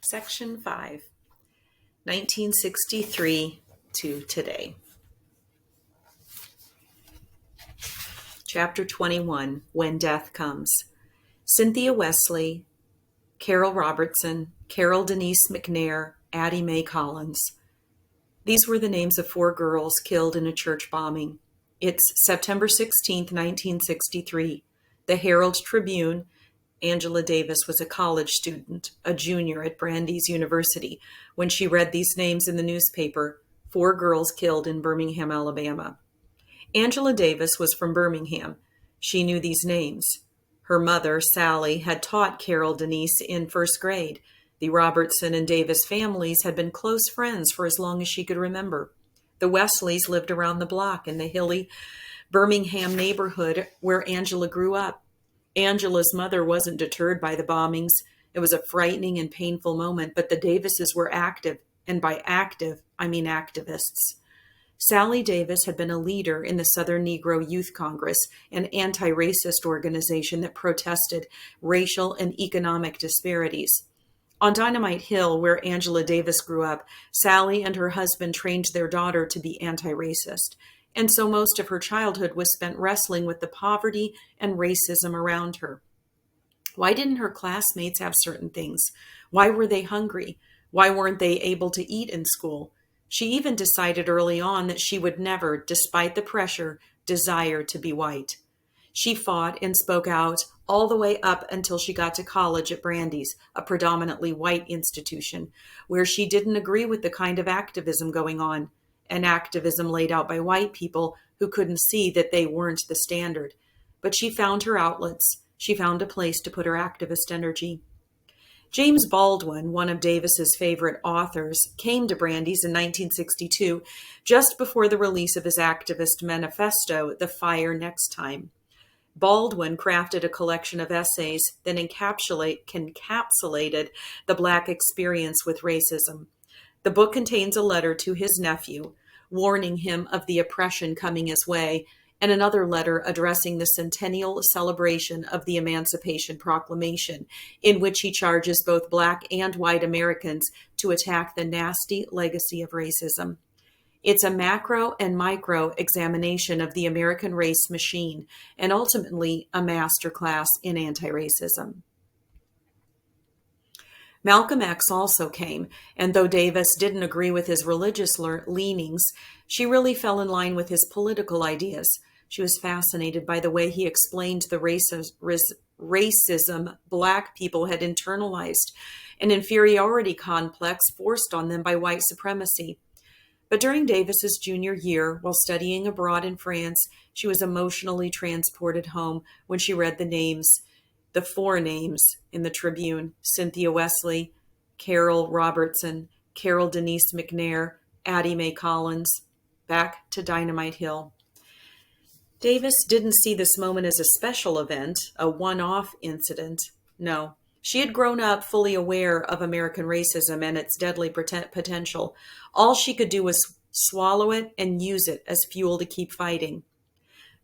Section 5, 1963 to today. Chapter 21, When Death Comes. Cynthia Wesley, Carol Robertson, Carol Denise McNair, Addie Mae Collins. These were the names of 4 girls killed in a church bombing. It's September 16, 1963. The Herald Tribune. Angela Davis was a college student, a junior at Brandeis University, when she read these names in the newspaper, 4 girls killed in Birmingham, Alabama. Angela Davis was from Birmingham. She knew these names. Her mother, Sally, had taught Carol Denise in 1st grade. The Robertson and Davis families had been close friends for as long as she could remember. The Wesleys lived around the block in the hilly Birmingham neighborhood where Angela grew up. Angela's mother wasn't deterred by the bombings. It was a frightening and painful moment, but the Davises were active, and by active, I mean activists. Sally Davis had been a leader in the Southern Negro Youth Congress, an anti-racist organization that protested racial and economic disparities. On Dynamite Hill, where Angela Davis grew up, Sally and her husband trained their daughter to be anti-racist. And so most of her childhood was spent wrestling with the poverty and racism around her. Why didn't her classmates have certain things? Why were they hungry? Why weren't they able to eat in school? She even decided early on that she would never, despite the pressure, desire to be white. She fought and spoke out all the way up until she got to college at Brandeis, a predominantly white institution, where she didn't agree with the kind of activism going on. An activism laid out by white people who couldn't see that they weren't the standard. But she found her outlets. She found a place to put her activist energy. James Baldwin, one of Davis's favorite authors, came to Brandeis in 1962, just before the release of his activist manifesto, The Fire Next Time. Baldwin crafted a collection of essays that encapsulated the Black experience with racism. The book contains a letter to his nephew, warning him of the oppression coming his way, and another letter addressing the centennial celebration of the Emancipation Proclamation, in which he charges both Black and white Americans to attack the nasty legacy of racism. It's a macro and micro examination of the American race machine, and ultimately a masterclass in anti-racism. Malcolm X also came, and though Davis didn't agree with his religious leanings, she really fell in line with his political ideas. She was fascinated by the way he explained the racism Black people had internalized, an inferiority complex forced on them by white supremacy. But during Davis's junior year, while studying abroad in France, she was emotionally transported home when she read the 4 names in the Tribune: Cynthia Wesley, Carol Robertson, Carol Denise McNair, Addie Mae Collins. Back to Dynamite Hill. Davis didn't see this moment as a special event, a one-off incident. No, she had grown up fully aware of American racism and its deadly potential. All she could do was swallow it and use it as fuel to keep fighting.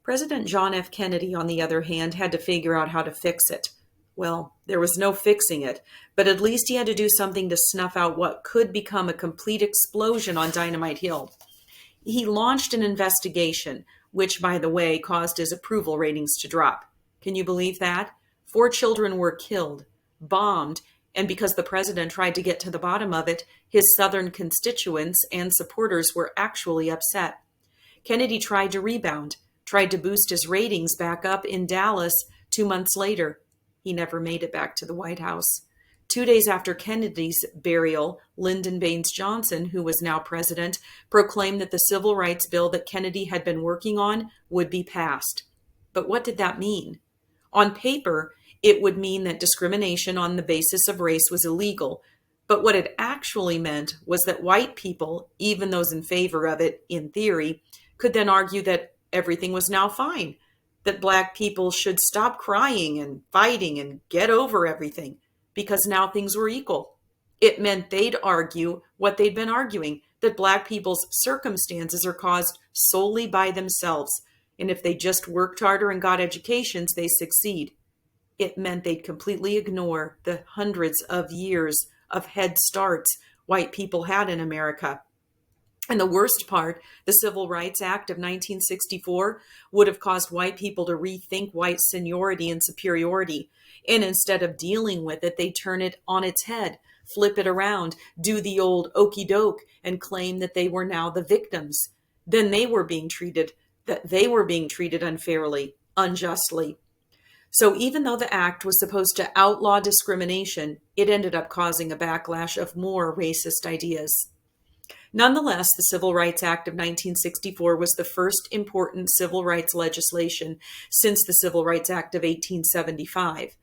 President John F. Kennedy, on the other hand, had to figure out how to fix it. Well, there was no fixing it, but at least he had to do something to snuff out what could become a complete explosion on Dynamite Hill. He launched an investigation, which, by the way, caused his approval ratings to drop. Can you believe that? 4 children were killed, bombed, and because the president tried to get to the bottom of it, his Southern constituents and supporters were actually upset. Kennedy tried to rebound, tried to boost his ratings back up in Dallas 2 months later. He never made it back to the White House. 2 days after Kennedy's burial, Lyndon Baines Johnson, who was now president, proclaimed that the civil rights bill that Kennedy had been working on would be passed. But what did that mean? On paper, it would mean that discrimination on the basis of race was illegal. But what it actually meant was that white people, even those in favor of it in theory, could then argue that everything was now fine, that Black people should stop crying and fighting and get over everything, because now things were equal. It meant they'd argue what they'd been arguing, that Black people's circumstances are caused solely by themselves, and if they just worked harder and got educations, they succeed. It meant they'd completely ignore the hundreds of years of head starts white people had in America. And the worst part, the Civil Rights Act of 1964 would have caused white people to rethink white seniority and superiority. And instead of dealing with it, they turn it on its head, flip it around, do the old okey doke, and claim that they were now the victims. Then they were being treated unfairly, unjustly. So even though the act was supposed to outlaw discrimination, it ended up causing a backlash of more racist ideas. Nonetheless, the Civil Rights Act of 1964 was the first important civil rights legislation since the Civil Rights Act of 1875.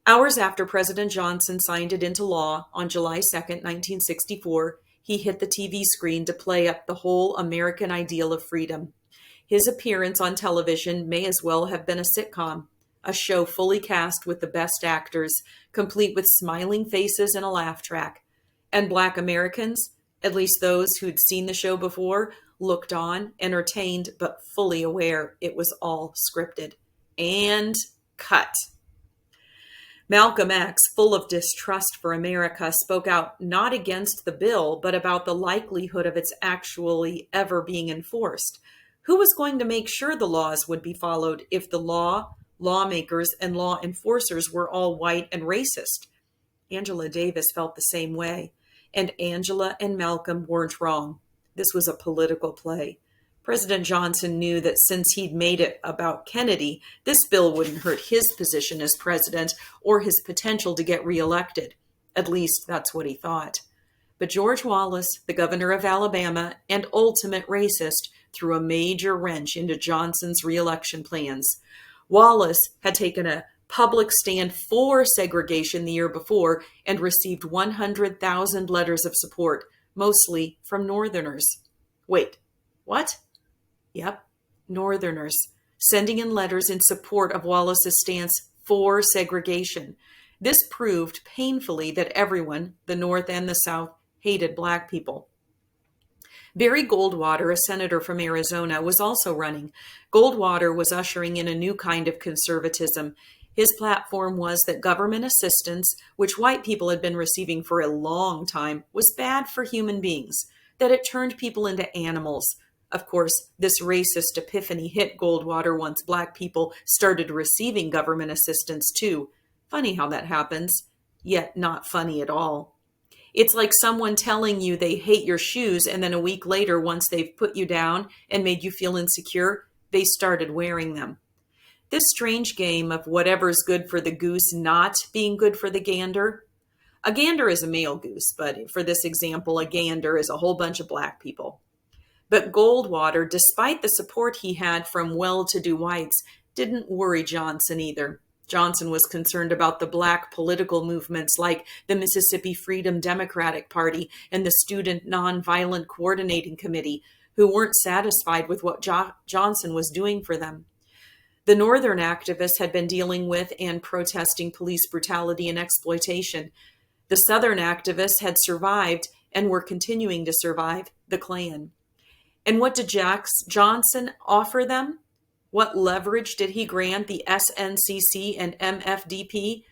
Hours after President Johnson signed it into law on July 2nd, 1964, he hit the TV screen to play up the whole American ideal of freedom. His appearance on television may as well have been a sitcom, a show fully cast with the best actors, complete with smiling faces and a laugh track. And Black Americans, at least those who'd seen the show before, looked on, entertained, but fully aware it was all scripted. And cut. Malcolm X, full of distrust for America, spoke out not against the bill, but about the likelihood of its actually ever being enforced. Who was going to make sure the laws would be followed if the lawmakers, and law enforcers were all white and racist? Angela Davis felt the same way. And Angela and Malcolm weren't wrong. This was a political play. President Johnson knew that since he'd made it about Kennedy, this bill wouldn't hurt his position as president or his potential to get reelected. At least that's what he thought. But George Wallace, the governor of Alabama and ultimate racist, threw a major wrench into Johnson's reelection plans. Wallace had taken a public stand for segregation the year before and received 100,000 letters of support, mostly from Northerners. Wait, what? Yep, Northerners, sending in letters in support of Wallace's stance for segregation. This proved painfully that everyone, the North and the South, hated Black people. Barry Goldwater, a senator from Arizona, was also running. Goldwater was ushering in a new kind of conservatism. His platform was that government assistance, which white people had been receiving for a long time, was bad for human beings, that it turned people into animals. Of course, this racist epiphany hit Goldwater once Black people started receiving government assistance too. Funny how that happens, yet not funny at all. It's like someone telling you they hate your shoes, and then a week later, once they've put you down and made you feel insecure, they started wearing them. This strange game of whatever's good for the goose not being good for the gander. A gander is a male goose, but for this example, a gander is a whole bunch of Black people. But Goldwater, despite the support he had from well-to-do whites, didn't worry Johnson either. Johnson was concerned about the Black political movements like the Mississippi Freedom Democratic Party and the Student Nonviolent Coordinating Committee, who weren't satisfied with what Johnson was doing for them. The Northern activists had been dealing with and protesting police brutality and exploitation. The Southern activists had survived and were continuing to survive the Klan. And what did Johnson offer them? What leverage did he grant the SNCC and MFDP?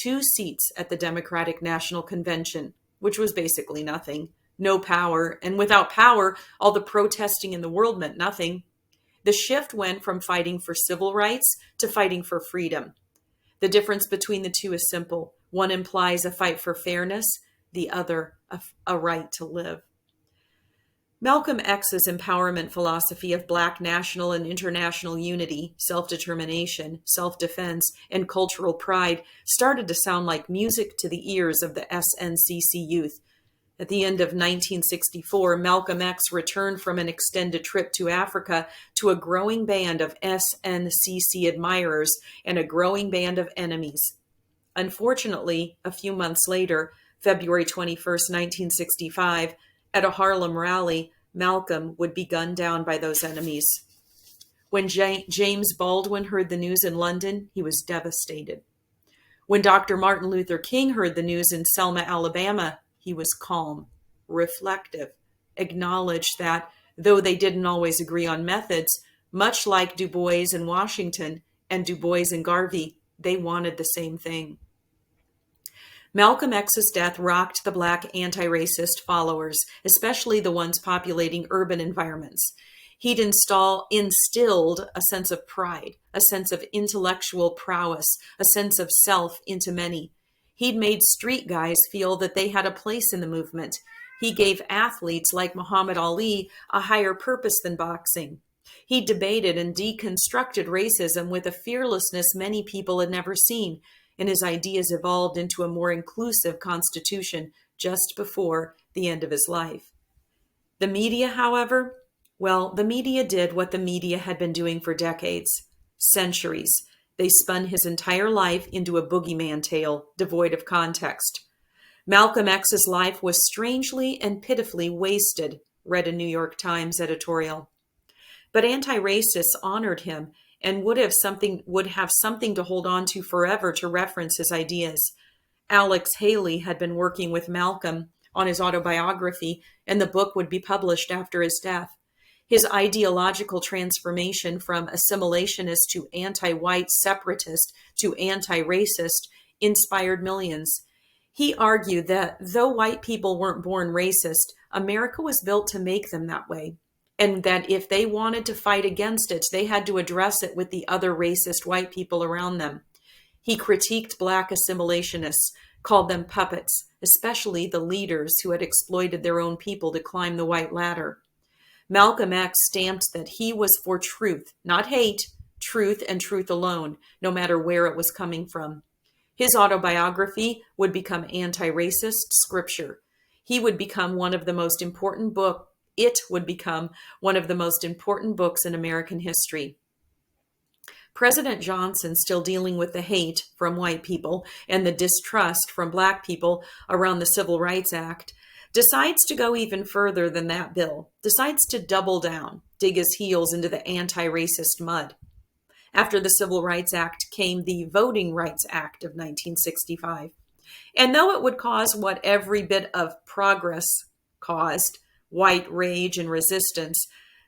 2 seats at the Democratic National Convention, which was basically nothing. No power, and without power, all the protesting in the world meant nothing. The shift went from fighting for civil rights to fighting for freedom. The difference between the two is simple. One implies a fight for fairness, the other a right to live. Malcolm X's empowerment philosophy of Black national and international unity, self-determination, self-defense, and cultural pride started to sound like music to the ears of the SNCC youth. At the end of 1964, Malcolm X returned from an extended trip to Africa to a growing band of SNCC admirers and a growing band of enemies. Unfortunately, a few months later, February 21st, 1965, at a Harlem rally, Malcolm would be gunned down by those enemies. When James Baldwin heard the news in London, he was devastated. When Dr. Martin Luther King heard the news in Selma, Alabama, he was calm, reflective, acknowledged that, though they didn't always agree on methods, much like Du Bois and Washington and Du Bois and Garvey, they wanted the same thing. Malcolm X's death rocked the Black anti-racist followers, especially the ones populating urban environments. He'd instilled a sense of pride, a sense of intellectual prowess, a sense of self into many. He'd made street guys feel that they had a place in the movement. He gave athletes like Muhammad Ali a higher purpose than boxing. He debated and deconstructed racism with a fearlessness many people had never seen, and his ideas evolved into a more inclusive constitution just before the end of his life. The media, however, well, the media did what the media had been doing for decades, centuries. They spun his entire life into a boogeyman tale, devoid of context. Malcolm X's life was strangely and pitifully wasted, read a New York Times editorial. But anti-racists honored him and would have something to hold on to forever to reference his ideas. Alex Haley had been working with Malcolm on his autobiography, and the book would be published after his death. His ideological transformation from assimilationist to anti-white separatist to anti-racist inspired millions. He argued that though white people weren't born racist, America was built to make them that way, and that if they wanted to fight against it, they had to address it with the other racist white people around them. He critiqued Black assimilationists, called them puppets, especially the leaders who had exploited their own people to climb the white ladder. Malcolm X stamped that he was for truth, not hate, truth and truth alone, no matter where it was coming from. His autobiography would become anti-racist scripture. It would become one of the most important books in American history. President Johnson, still dealing with the hate from white people and the distrust from Black people around the Civil Rights Act, decides to go even further than that bill, decides to double down, dig his heels into the anti-racist mud. After the Civil Rights Act came the Voting Rights Act of 1965. And though it would cause what every bit of progress caused, white rage and resistance,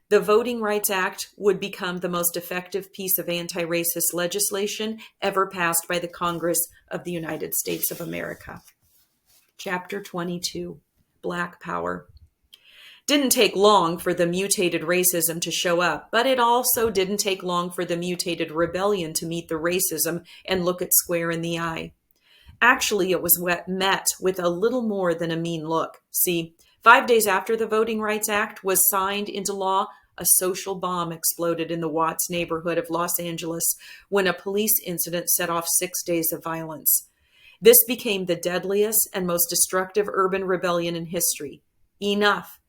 the Voting Rights Act would become the most effective piece of anti-racist legislation ever passed by the Congress of the United States of America. Chapter 22, Black Power. Didn't take long for the mutated racism to show up, but it also didn't take long for the mutated rebellion to meet the racism and look it square in the eye. Actually, it was met with a little more than a mean look. See, 5 days after the Voting Rights Act was signed into law, a social bomb exploded in the Watts neighborhood of Los Angeles when a police incident set off 6 days of violence. This became the deadliest and most destructive urban rebellion in history. Enough.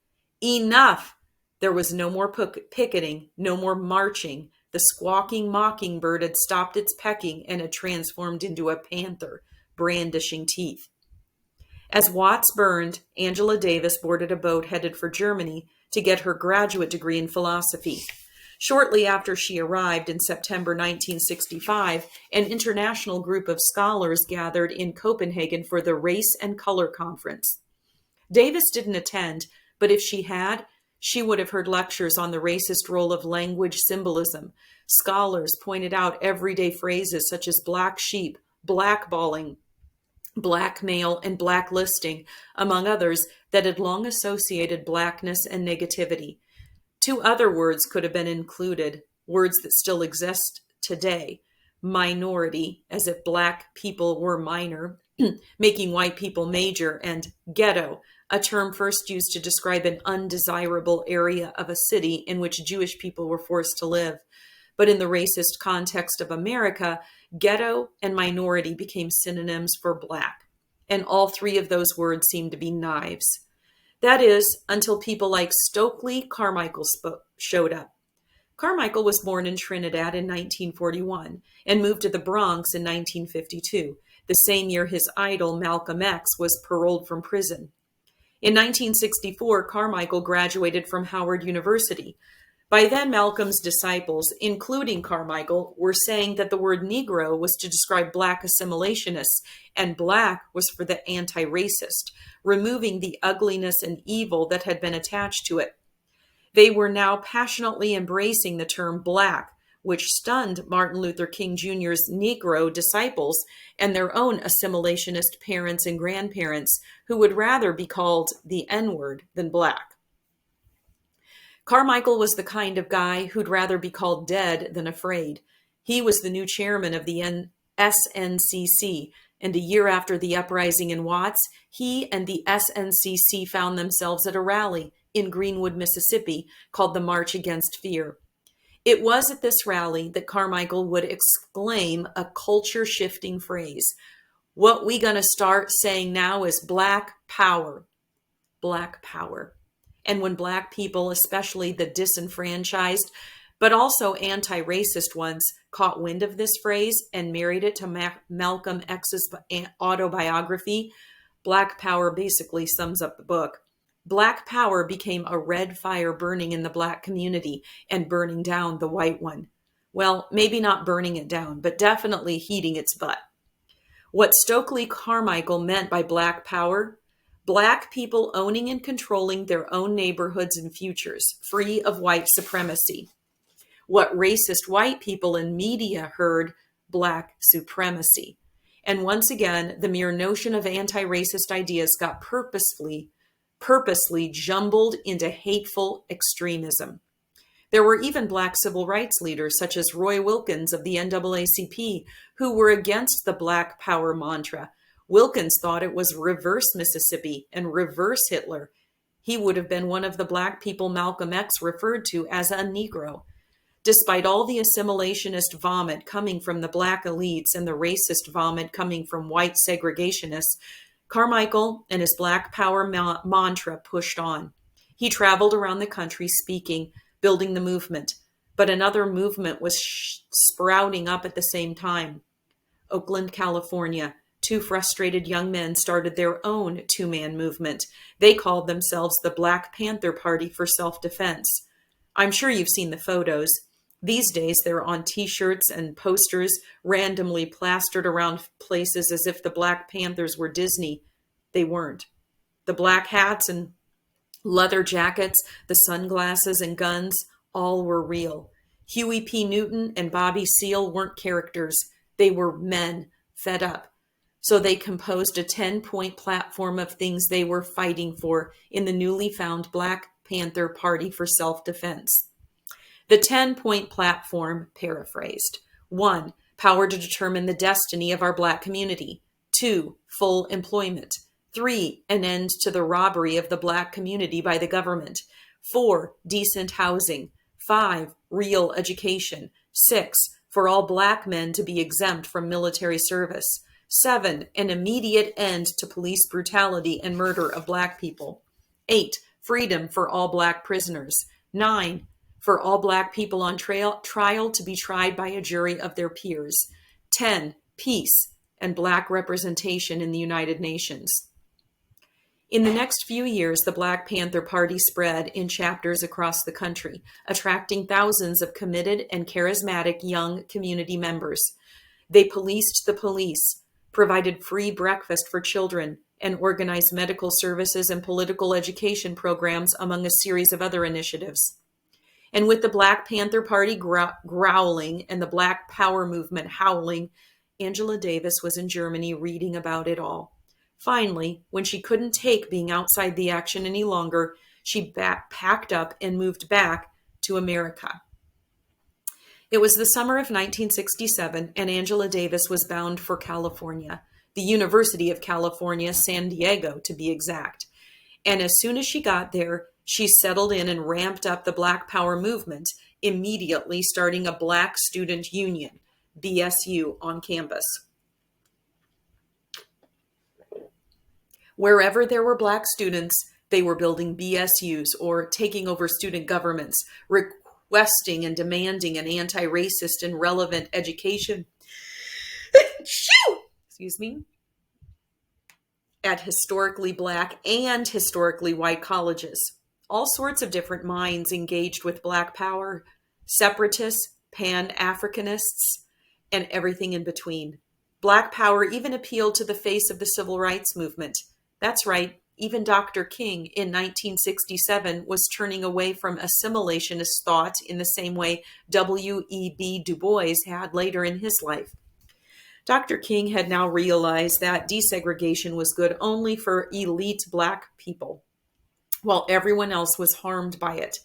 Enough! There was no more picketing, no more marching. The squawking mockingbird had stopped its pecking and had transformed into a panther, brandishing teeth. As Watts burned, Angela Davis boarded a boat headed for Germany to get her graduate degree in philosophy. Shortly after she arrived in September 1965, an international group of scholars gathered in Copenhagen for the Race and Color Conference. Davis didn't attend, but if she had, she would have heard lectures on the racist role of language symbolism. Scholars pointed out everyday phrases such as black sheep, blackballing, blackmail, and blacklisting, among others, that had long associated blackness and negativity. 2 other words could have been included, words that still exist today. Minority, as if Black people were minor, making white people major, and ghetto, a term first used to describe an undesirable area of a city in which Jewish people were forced to live. But in the racist context of America, ghetto and minority became synonyms for Black. And all 3 of those words seemed to be knives. That is, until people like Stokely Carmichael showed up. Carmichael was born in Trinidad in 1941 and moved to the Bronx in 1952, the same year his idol Malcolm X was paroled from prison. In 1964, Carmichael graduated from Howard University. By then, Malcolm's disciples, including Carmichael, were saying that the word Negro was to describe Black assimilationists and Black was for the anti-racist, removing the ugliness and evil that had been attached to it. They were now passionately embracing the term Black, which stunned Martin Luther King Jr.'s Negro disciples and their own assimilationist parents and grandparents who would rather be called the N-word than Black. Carmichael was the kind of guy who'd rather be called dead than afraid. He was the new chairman of the SNCC, and a year after the uprising in Watts, he and the SNCC found themselves at a rally in Greenwood, Mississippi, called the March Against Fear. It was at this rally that Carmichael would exclaim a culture-shifting phrase. What we gonna start saying now is Black Power. Black Power. And when Black people, especially the disenfranchised, but also anti-racist ones, caught wind of this phrase and married it to Malcolm X's autobiography, Black Power basically sums up the book. Black Power became a red fire burning in the Black community and burning down the white one. Well, maybe not burning it down, but definitely heating its butt. What Stokely Carmichael meant by Black Power: Black people owning and controlling their own neighborhoods and futures, free of white supremacy. What racist white people in media heard: Black supremacy. And once again, the mere notion of anti-racist ideas got purposely jumbled into hateful extremism. There were even Black civil rights leaders, such as Roy Wilkins of the NAACP, who were against the Black Power mantra. Wilkins thought it was reverse Mississippi and reverse Hitler. He would have been one of the Black people Malcolm X referred to as a Negro. Despite all the assimilationist vomit coming from the Black elites and the racist vomit coming from white segregationists, Carmichael and his Black Power mantra pushed on. He traveled around the country speaking, building the movement. But another movement was sprouting up at the same time. Oakland, California, two frustrated young men started their own two-man movement. They called themselves the Black Panther Party for Self-Defense. I'm sure you've seen the photos. These days, they're on t-shirts and posters randomly plastered around places as if the Black Panthers were Disney. They weren't. The black hats and leather jackets, the sunglasses and guns, all were real. Huey P. Newton and Bobby Seale weren't characters. They were men, fed up. So they composed a 10-point platform of things they were fighting for in the newly found Black Panther Party for Self-Defense. The 10-point platform, paraphrased: 1. Power to determine the destiny of our Black community. 2. Full employment. 3. An end to the robbery of the Black community by the government. 4. Decent housing. 5. Real education. 6. For all Black men to be exempt from military service. 7. An immediate end to police brutality and murder of Black people. 8. Freedom for all Black prisoners. 9. For all Black people on trial to be tried by a jury of their peers. 10. Peace and Black representation in the United Nations. In the next few years, the Black Panther Party spread in chapters across the country, attracting thousands of committed and charismatic young community members. They policed the police, provided free breakfast for children, and organized medical services and political education programs, among a series of other initiatives. And with the Black Panther Party growling and the Black Power movement howling, Angela Davis was in Germany reading about it all. Finally, when she couldn't take being outside the action any longer, she packed up and moved back to America. It was the summer of 1967, and Angela Davis was bound for California, the University of California, San Diego, to be exact. And as soon as she got there, she settled in and ramped up the Black Power movement, immediately starting a Black Student Union, BSU, on campus. Wherever there were Black students, they were building BSUs or taking over student governments, requesting and demanding an anti-racist and relevant education. Excuse me. At historically Black and historically white colleges. All sorts of different minds engaged with Black Power, separatists, Pan-Africanists, and everything in between. Black Power even appealed to the face of the civil rights movement. That's right, even Dr. King in 1967 was turning away from assimilationist thought in the same way W.E.B. Du Bois had later in his life. Dr. King had now realized that desegregation was good only for elite Black people, while everyone else was harmed by it.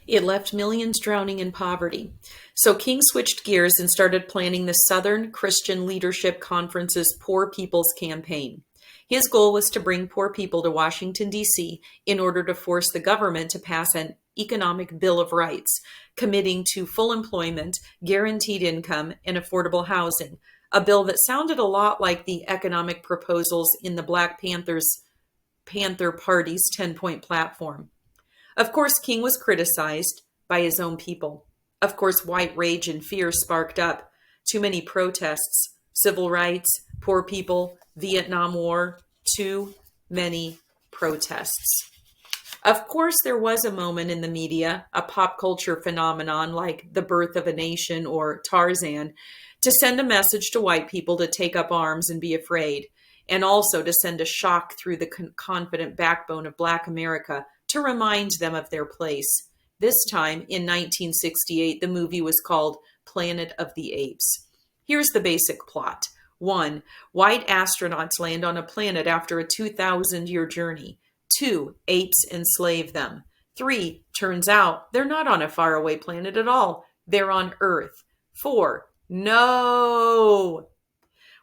It left millions drowning in poverty. So King switched gears and started planning the Southern Christian Leadership Conference's Poor People's Campaign. His goal was to bring poor people to Washington, D.C. in order to force the government to pass an economic Bill of Rights, committing to full employment, guaranteed income, and affordable housing, a bill that sounded a lot like the economic proposals in the Black Panther Party's 10-point platform. Of course, King was criticized by his own people. Of course, white rage and fear sparked up. Too many protests, civil rights, poor people, Vietnam War, too many protests. Of course, there was a moment in the media, a pop culture phenomenon like The Birth of a Nation or Tarzan, to send a message to white people to take up arms and be afraid, and also to send a shock through the confident backbone of Black America to remind them of their place. This time, in 1968, the movie was called Planet of the Apes. Here's the basic plot. 1. White astronauts land on a planet after a 2,000-year journey. 2. Apes enslave them. 3. Turns out they're not on a faraway planet at all. They're on Earth. 4. No!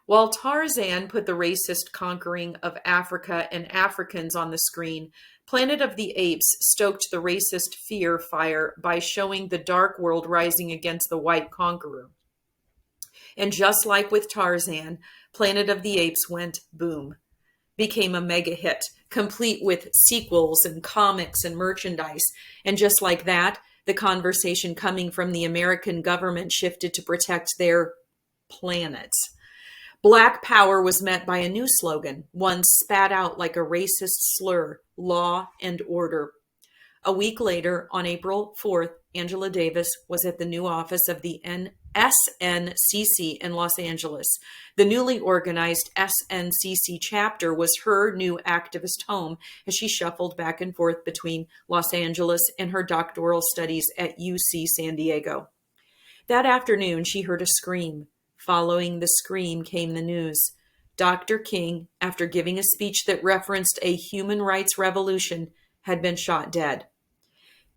While Tarzan put the racist conquering of Africa and Africans on the screen, Planet of the Apes stoked the racist fear fire by showing the dark world rising against the white conqueror. And just like with Tarzan, Planet of the Apes went boom, became a mega hit, complete with sequels and comics and merchandise. And just like that, the conversation coming from the American government shifted to protect their planet. Black power was met by a new slogan, one spat out like a racist slur, law and order. A week later, on April 4th, Angela Davis was at the new office of the SNCC in Los Angeles. The newly organized SNCC chapter was her new activist home as she shuffled back and forth between Los Angeles and her doctoral studies at UC San Diego. That afternoon, she heard a scream. Following the scream came the news. Dr. King, after giving a speech that referenced a human rights revolution, had been shot dead.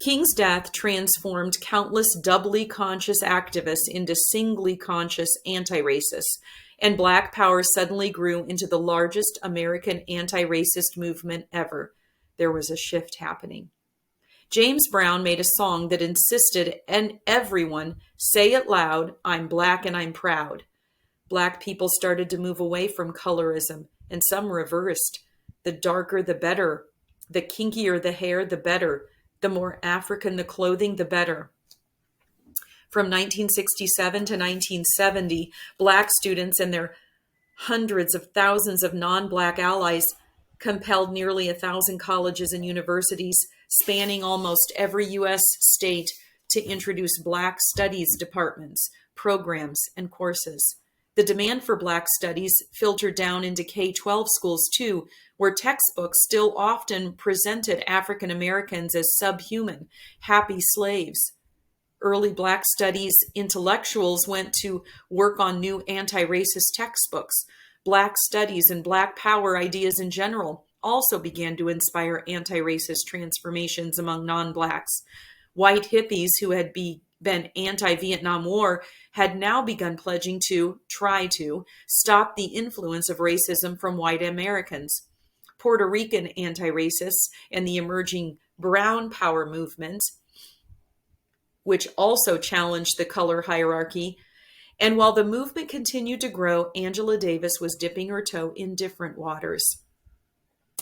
King's death transformed countless doubly conscious activists into singly conscious anti-racists, and Black power suddenly grew into the largest American anti-racist movement ever. There was a shift happening. James Brown made a song that insisted, and everyone say it loud, I'm Black and I'm proud. Black people started to move away from colorism, and some reversed. The darker, the better. The kinkier the hair, the better. The more African the clothing, the better. From 1967 to 1970, Black students and their hundreds of thousands of non-Black allies compelled nearly 1,000 colleges and universities spanning almost every U.S. state to introduce Black studies departments, programs, and courses. The demand for Black studies filtered down into K-12 schools too, where textbooks still often presented African Americans as subhuman, happy slaves. Early Black studies intellectuals went to work on new anti-racist textbooks. Black studies and Black power ideas in general also began to inspire anti-racist transformations among non-Blacks. White hippies who had been anti-Vietnam War had now begun pledging to try to stop the influence of racism from white Americans. Puerto Rican anti-racists and the emerging Brown power movement, which also challenged the color hierarchy. And while the movement continued to grow, Angela Davis was dipping her toe in different waters.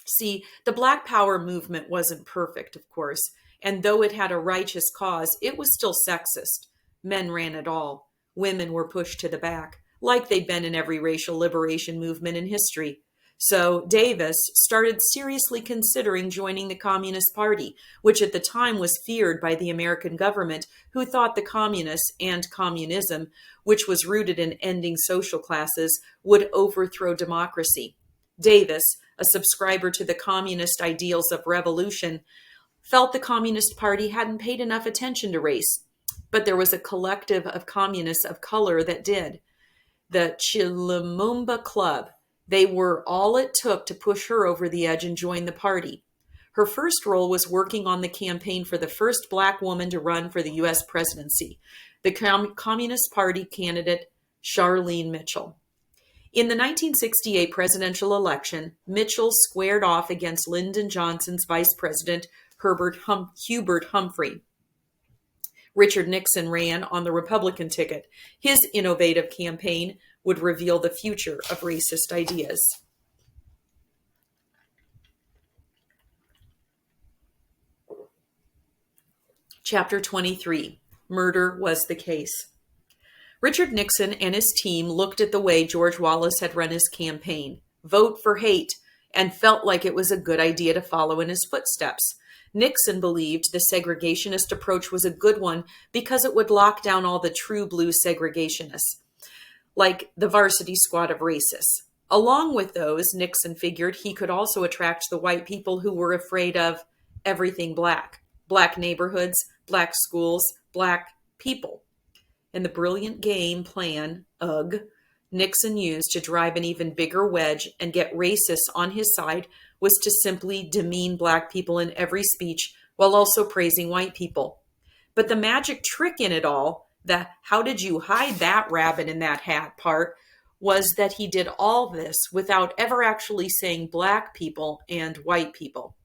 See, the Black Power movement wasn't perfect, of course, and though it had a righteous cause, it was still sexist. Men ran it all. Women were pushed to the back, like they'd been in every racial liberation movement in history. So Davis started seriously considering joining the Communist Party, which at the time was feared by the American government, who thought the communists and communism, which was rooted in ending social classes, would overthrow democracy. Davis, a subscriber to the communist ideals of revolution, felt the Communist Party hadn't paid enough attention to race. But there was a collective of communists of color that did. The Chilumumba Club. They were all it took to push her over the edge and join the party. Her first role was working on the campaign for the first black woman to run for the U.S. presidency, the Communist Party candidate Charlene Mitchell. In the 1968 presidential election, Mitchell squared off against Lyndon Johnson's vice president, Hubert Humphrey. Richard Nixon ran on the Republican ticket. His innovative campaign would reveal the future of racist ideas. Chapter 23. Murder was the case. Richard Nixon and his team looked at the way George Wallace had run his campaign, vote for hate, and felt like it was a good idea to follow in his footsteps. Nixon believed the segregationist approach was a good one because it would lock down all the true blue segregationists, like the varsity squad of racists. Along with those, Nixon figured he could also attract the white people who were afraid of everything black, black neighborhoods, black schools, black people. And the brilliant game plan, Nixon used to drive an even bigger wedge and get racists on his side was to simply demean black people in every speech while also praising white people. But the magic trick in it all, the how did you hide that rabbit in that hat part, was that he did all this without ever actually saying black people and white people.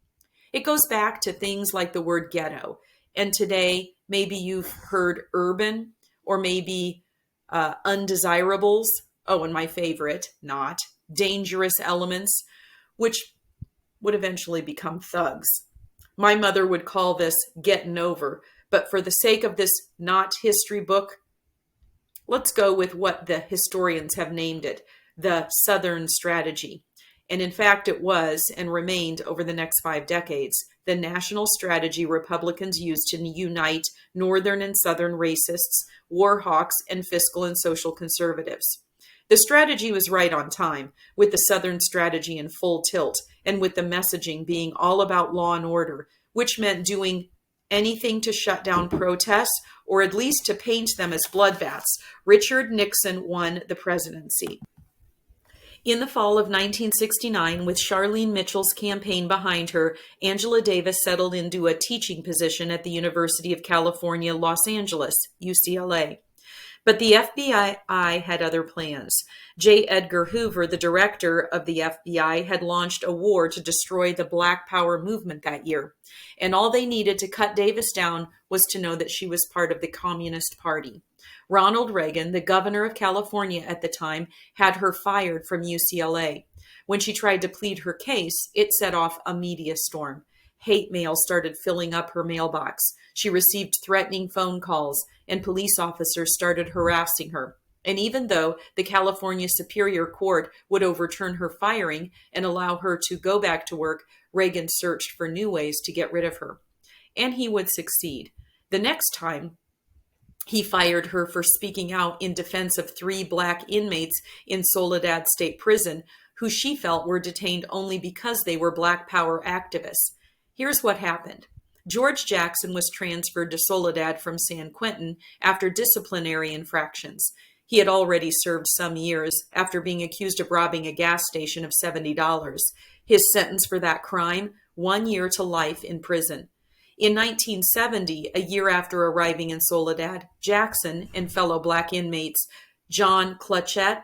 It goes back to things like the word ghetto. And today, maybe you've heard urban or maybe undesirables. Oh, and my favorite, not dangerous elements, which would eventually become thugs. My mother would call this getting over, but for the sake of this not history book, let's go with what the historians have named it, the Southern strategy. And in fact, it was and remained over the next 5 decades the national strategy Republicans used to unite Northern and Southern racists, war hawks, and fiscal and social conservatives. The strategy was right on time, with the Southern strategy in full tilt, and with the messaging being all about law and order, which meant doing anything to shut down protests or at least to paint them as bloodbaths. Richard Nixon won the presidency. In the fall of 1969, with Charlene Mitchell's campaign behind her, Angela Davis settled into a teaching position at the University of California, Los Angeles, UCLA. But the FBI had other plans. J. Edgar Hoover, the director of the FBI, had launched a war to destroy the Black Power movement that year. And all they needed to cut Davis down was to know that she was part of the Communist Party. Ronald Reagan, the governor of California at the time, had her fired from UCLA. When she tried to plead her case, it set off a media storm. Hate mail started filling up her mailbox. She received threatening phone calls, and police officers started harassing her. And even though the California Superior Court would overturn her firing and allow her to go back to work, Reagan searched for new ways to get rid of her. And he would succeed. The next time, he fired her for speaking out in defense of 3 black inmates in Soledad State Prison, who she felt were detained only because they were Black Power activists. Here's what happened. George Jackson was transferred to Soledad from San Quentin after disciplinary infractions. He had already served some years after being accused of robbing a gas station of $70. His sentence for that crime, 1 year to life in prison. In 1970, a year after arriving in Soledad, Jackson and fellow black inmates John Clutchett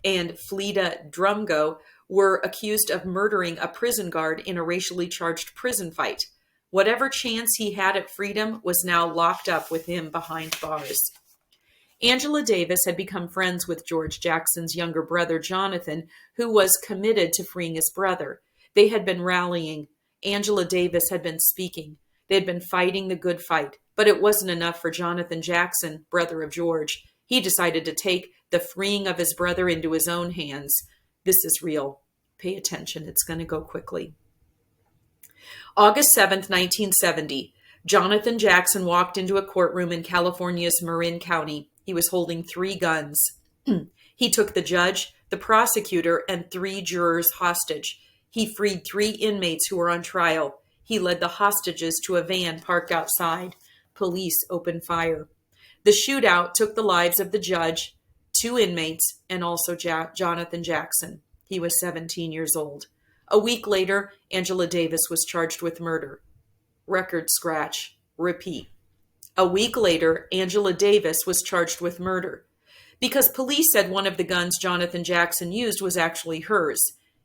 and Fleda Drumgo were accused of murdering a prison guard in a racially charged prison fight. Whatever chance he had at freedom was now locked up with him behind bars. Angela Davis had become friends with George Jackson's younger brother, Jonathan, who was committed to freeing his brother. They had been rallying. Angela Davis had been speaking. They had been fighting the good fight, but it wasn't enough for Jonathan Jackson, brother of George. He decided to take the freeing of his brother into his own hands. This is real. Pay attention. It's going to go quickly. August 7th, 1970. Jonathan Jackson walked into a courtroom in California's Marin County. He was holding 3 guns. He took the judge, the prosecutor, and 3 jurors hostage. He freed 3 inmates who were on trial. He led the hostages to a van parked outside. Police opened fire. The shootout took the lives of the judge, 2 inmates, and also Jonathan Jackson. He was 17 years old. A week later, Angela Davis was charged with murder. Record scratch. Repeat. A week later, Angela Davis was charged with murder. Because police said one of the guns Jonathan Jackson used was actually hers.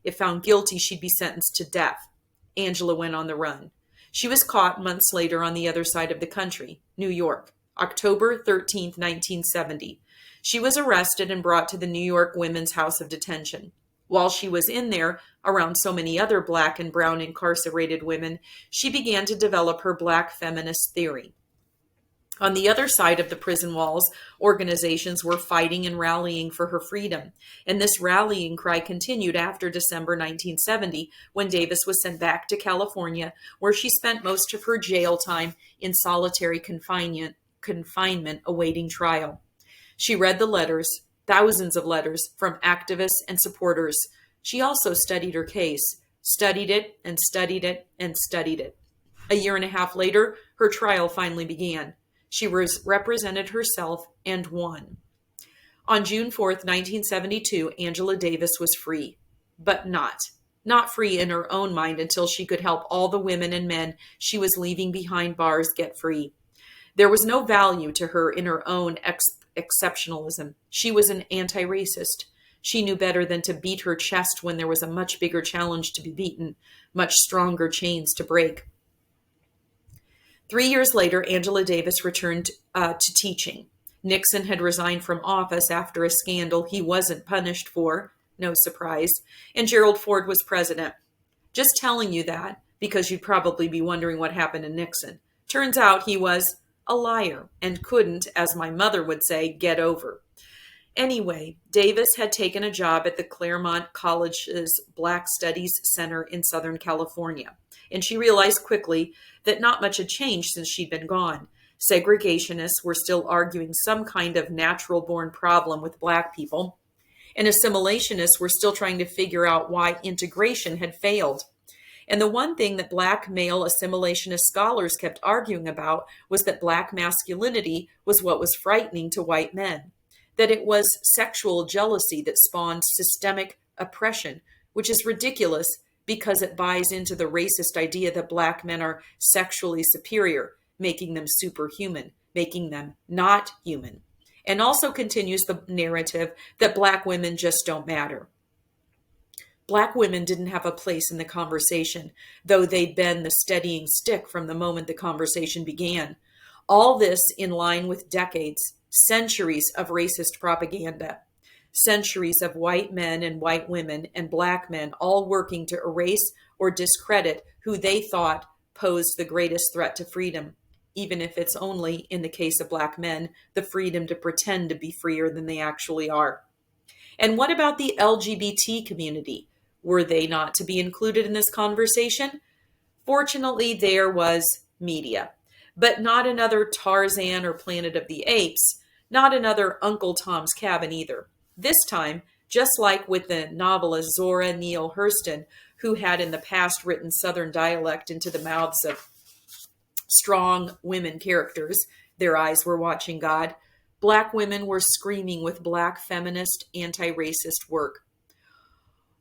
If found guilty, she'd be sentenced to death. Angela went on the run. She was caught months later on the other side of the country, New York, October 13, 1970. She was arrested and brought to the New York Women's House of Detention. While she was in there, around so many other Black and brown incarcerated women, she began to develop her Black feminist theory. On the other side of the prison walls, organizations were fighting and rallying for her freedom. And this rallying cry continued after December 1970, when Davis was sent back to California, where she spent most of her jail time in solitary confinement awaiting trial. She read the letters, thousands of letters, from activists and supporters. She also studied her case, studied it and studied it and studied it. A year and a half later, her trial finally began. She represented herself and won. On June 4th, 1972, Angela Davis was free, but not free in her own mind until she could help all the women and men she was leaving behind bars get free. There was no value to her in her own exceptionalism. She was an anti-racist. She knew better than to beat her chest when there was a much bigger challenge to be beaten, much stronger chains to break. 3 years later, Angela Davis returned to teaching. Nixon had resigned from office after a scandal he wasn't punished for, no surprise, and Gerald Ford was president. Just telling you that because you'd probably be wondering what happened to Nixon. Turns out he was a liar and couldn't, as my mother would say, get over. Anyway, Davis had taken a job at the Claremont College's Black Studies Center in Southern California, and she realized quickly that not much had changed since she'd been gone. Segregationists were still arguing some kind of natural-born problem with Black people, and assimilationists were still trying to figure out why integration had failed. And the one thing that Black male assimilationist scholars kept arguing about was that Black masculinity was what was frightening to white men, that it was sexual jealousy that spawned systemic oppression, which is ridiculous because it buys into the racist idea that Black men are sexually superior, making them superhuman, making them not human, and also continues the narrative that Black women just don't matter. Black women didn't have a place in the conversation, though they'd been the steadying stick from the moment the conversation began. All this in line with decades, centuries of racist propaganda, centuries of white men and white women and Black men all working to erase or discredit who they thought posed the greatest threat to freedom, even if it's only, in the case of Black men, the freedom to pretend to be freer than they actually are. And what about the LGBT community? Were they not to be included in this conversation? Fortunately, there was media, but not another Tarzan or Planet of the Apes, not another Uncle Tom's Cabin either. This time, just like with the novelist Zora Neale Hurston, who had in the past written Southern dialect into the mouths of strong women characters, their eyes were watching God, Black women were screaming with Black feminist, anti-racist work.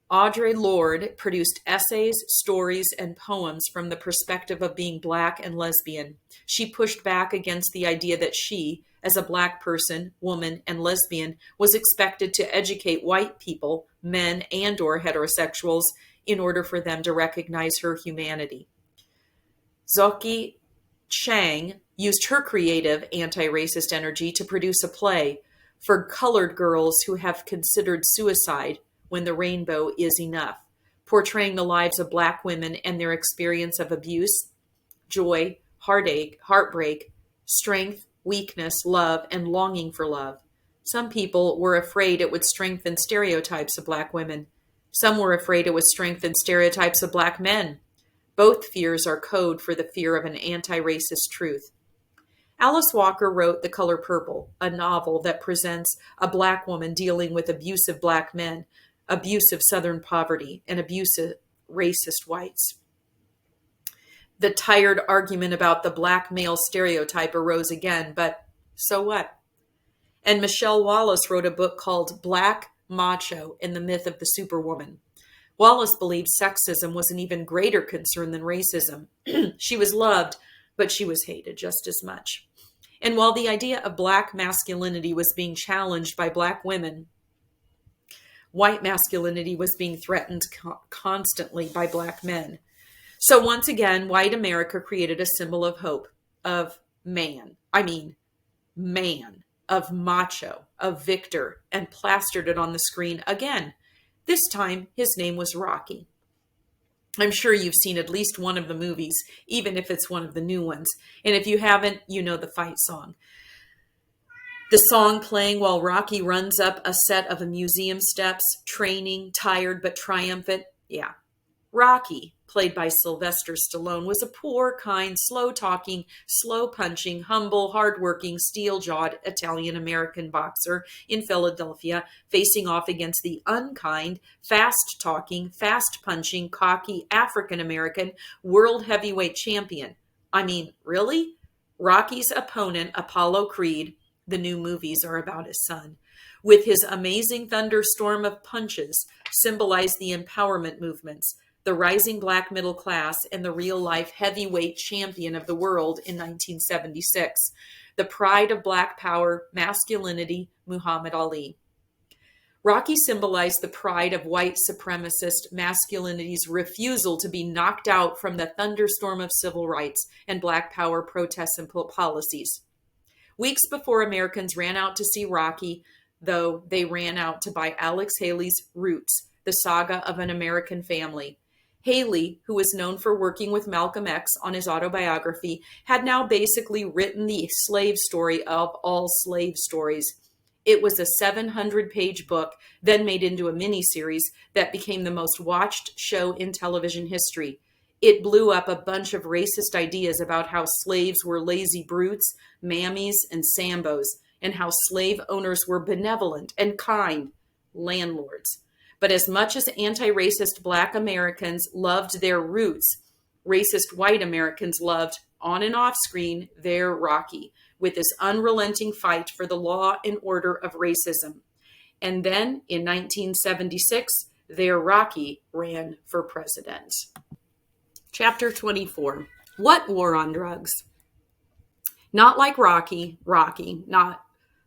Audre Lorde produced essays, stories, and poems from the perspective of being Black and lesbian. She pushed back against the idea that she, as a Black person, woman, and lesbian, was expected to educate white people, men and/or heterosexuals, in order for them to recognize her humanity. Zoki Chang used her creative anti-racist energy to produce a play for colored girls who have considered suicide when the rainbow is enough, portraying the lives of Black women and their experience of abuse, joy, heartache, heartbreak, strength, weakness, love, and longing for love. Some people were afraid it would strengthen stereotypes of Black women. Some were afraid it would strengthen stereotypes of Black men. Both fears are code for the fear of an anti-racist truth. Alice Walker wrote The Color Purple, a novel that presents a Black woman dealing with abusive Black men, abusive Southern poverty, and abusive racist whites. The tired argument about the black male stereotype arose again, but so what? And Michelle Wallace wrote a book called Black Macho and the Myth of the Superwoman. Wallace believed sexism was an even greater concern than racism. She was loved, but she was hated just as much. And while the idea of black masculinity was being challenged by black women, white masculinity was being threatened constantly by black men. So once again, white America created a symbol of hope, of man, of macho, of victor, and plastered it on the screen again. This time, his name was Rocky. I'm sure you've seen at least one of the movies, even if it's one of the new ones. And if you haven't, you know the fight song. The song playing while Rocky runs up a set of museum steps, training, tired but triumphant. Yeah. Rocky, played by Sylvester Stallone, was a poor, kind, slow-talking, slow-punching, humble, hard-working, steel-jawed Italian-American boxer in Philadelphia, facing off against the unkind, fast-talking, fast-punching, cocky African-American world heavyweight champion. Really? Rocky's opponent, Apollo Creed, the new movies are about his son, with his amazing thunderstorm of punches, symbolized the empowerment movements, the rising black middle class, and the real-life heavyweight champion of the world in 1976, the pride of black power, masculinity, Muhammad Ali. Rocky symbolized the pride of white supremacist masculinity's refusal to be knocked out from the thunderstorm of civil rights and black power protests and policies. Weeks before Americans ran out to see Rocky, though, they ran out to buy Alex Haley's Roots, the saga of an American family. Haley, who was known for working with Malcolm X on his autobiography, had now basically written the slave story of all slave stories. It was a 700-page book, then made into a miniseries that became the most watched show in television history. It blew up a bunch of racist ideas about how slaves were lazy brutes, mammies, and sambos, and how slave owners were benevolent and kind landlords. But as much as anti-racist black Americans loved their roots, racist white Americans loved, on and off screen, their Rocky, with his unrelenting fight for the law and order of racism. And then, in 1976, their Rocky ran for president. Chapter 24. What war on drugs? Not like Rocky, not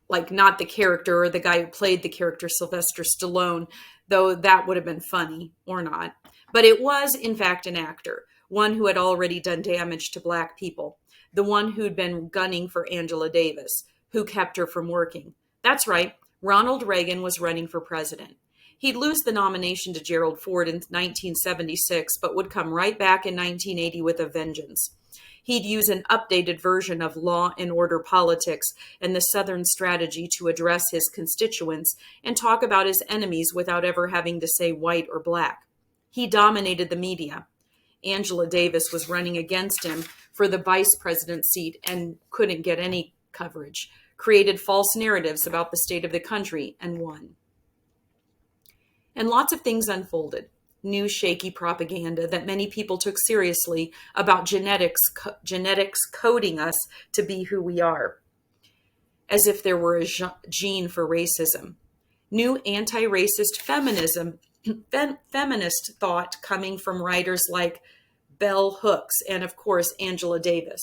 the character or the guy who played the character, Sylvester Stallone, though that would have been funny or not. But it was, in fact, an actor, one who had already done damage to black people, the one who'd been gunning for Angela Davis, who kept her from working. That's right, Ronald Reagan was running for president. He'd lose the nomination to Gerald Ford in 1976, but would come right back in 1980 with a vengeance. He'd use an updated version of law and order politics and the Southern strategy to address his constituents and talk about his enemies without ever having to say white or black. He dominated the media. Angela Davis was running against him for the vice president seat and couldn't get any coverage, created false narratives about the state of the country, and won. And lots of things unfolded. New shaky propaganda that many people took seriously about genetics coding us to be who we are, as if there were a gene for racism. New anti-racist feminist thought coming from writers like Bell Hooks and, of course, Angela Davis.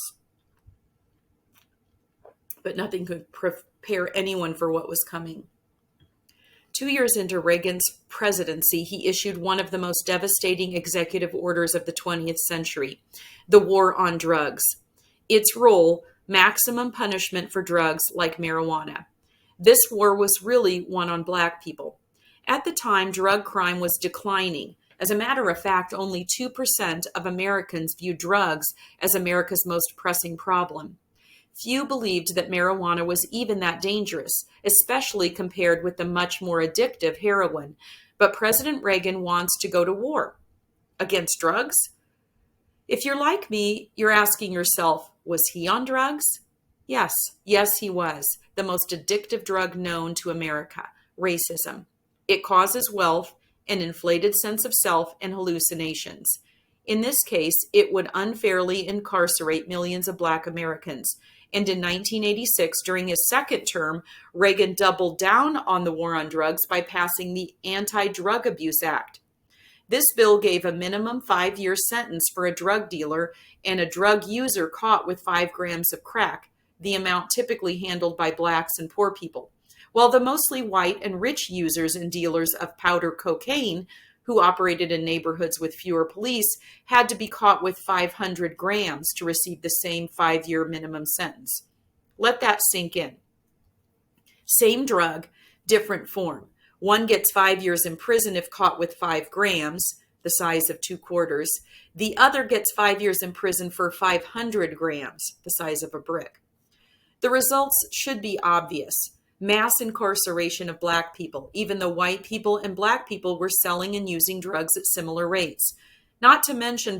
But nothing could prepare anyone for what was coming. 2 years into Reagan's presidency, he issued one of the most devastating executive orders of the 20th century, the war on drugs. Its role, maximum punishment for drugs like marijuana. This war was really one on black people. At the time, drug crime was declining. As a matter of fact, only 2% of Americans viewed drugs as America's most pressing problem. Few believed that marijuana was even that dangerous, especially compared with the much more addictive heroin. But President Reagan wants to go to war against drugs. If you're like me, you're asking yourself, was he on drugs? Yes, he was. The most addictive drug known to America, racism. It causes wealth an inflated sense of self, and hallucinations. In this case, it would unfairly incarcerate millions of Black Americans. And in 1986, during his second term, Reagan doubled down on the war on drugs by passing the Anti-Drug Abuse Act. This bill gave a minimum 5-year sentence for a drug dealer and a drug user caught with 5 grams of crack, the amount typically handled by Blacks and poor people, while the mostly white and rich users and dealers of powder cocaine, who operated in neighborhoods with fewer police, had to be caught with 500 grams to receive the same 5-year minimum sentence. Let that sink in. Same drug, different form. One gets 5 years in prison if caught with 5 grams, the size of 2 quarters. The other gets 5 years in prison for 500 grams, the size of a brick. The results should be obvious. Mass incarceration of Black people, even though white people and Black people were selling and using drugs at similar rates. Not to mention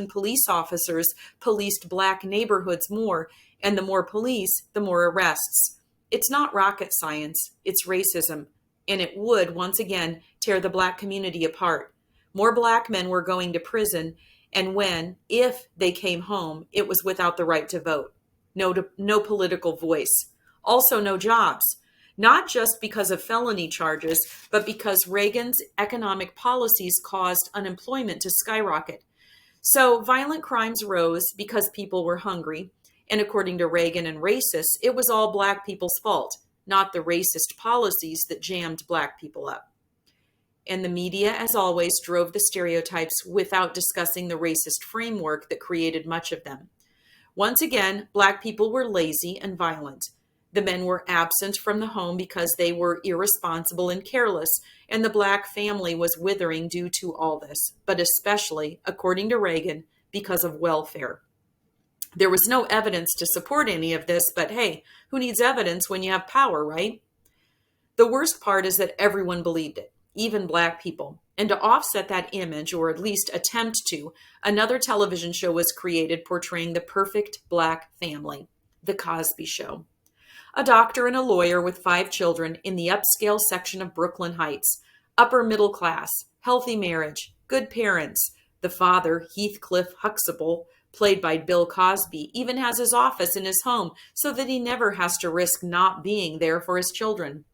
police officers policed Black neighborhoods more, and the more police, the more arrests. It's not rocket science, it's racism, and it would, once again, tear the Black community apart. More Black men were going to prison, and if they came home, it was without the right to vote. No political voice. Also no jobs. Not just because of felony charges, but because Reagan's economic policies caused unemployment to skyrocket. So violent crimes rose because people were hungry, and according to Reagan and racists, it was all Black people's fault, not the racist policies that jammed Black people up. And the media, as always, drove the stereotypes without discussing the racist framework that created much of them. Once again, Black people were lazy and violent. The men were absent from the home because they were irresponsible and careless, and the Black family was withering due to all this, but especially, according to Reagan, because of welfare. There was no evidence to support any of this, but hey, who needs evidence when you have power, right? The worst part is that everyone believed it, even Black people. And to offset that image, or at least attempt to, another television show was created portraying the perfect Black family, The Cosby Show. A doctor and a lawyer with 5 children in the upscale section of Brooklyn Heights, upper middle class, healthy marriage, good parents. The father, Heathcliff Huxtable, played by Bill Cosby, even has his office in his home so that he never has to risk not being there for his children.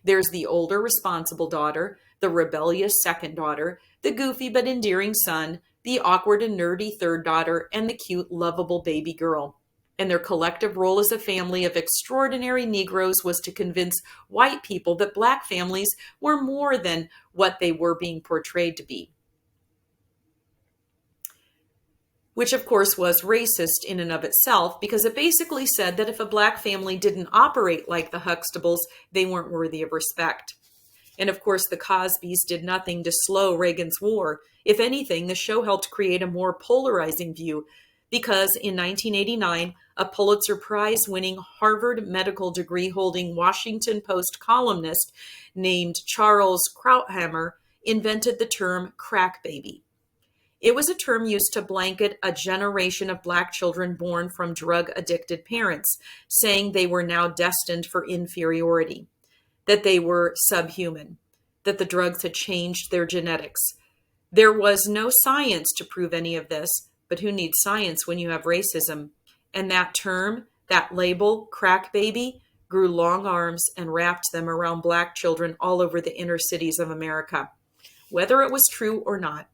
There's the older, responsible daughter, the rebellious second daughter, the goofy but endearing son, the awkward and nerdy third daughter, and the cute, lovable baby girl. And their collective role as a family of extraordinary Negroes was to convince white people that Black families were more than what they were being portrayed to be. Which, of course, was racist in and of itself, because it basically said that if a Black family didn't operate like the Huxtables, they weren't worthy of respect. And of course, the Cosbys did nothing to slow Reagan's war. If anything, the show helped create a more polarizing view, because in 1989, a Pulitzer Prize-winning Harvard medical degree-holding Washington Post columnist named Charles Krauthammer invented the term crack baby. It was a term used to blanket a generation of Black children born from drug-addicted parents, saying they were now destined for inferiority, that they were subhuman, that the drugs had changed their genetics. There was no science to prove any of this, but who needs science when you have racism? And that term, that label, crack baby, grew long arms and wrapped them around Black children all over the inner cities of America. Whether it was true or not,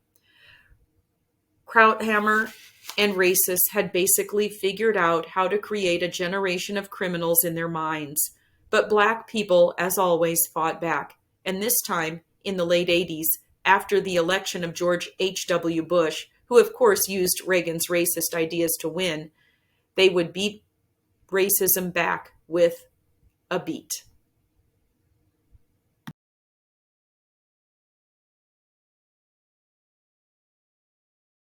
Krauthammer and racists had basically figured out how to create a generation of criminals in their minds. But Black people, as always, fought back. And this time, in the late 80s, after the election of George H.W. Bush, who of course used Reagan's racist ideas to win, they would beat racism back with a beat.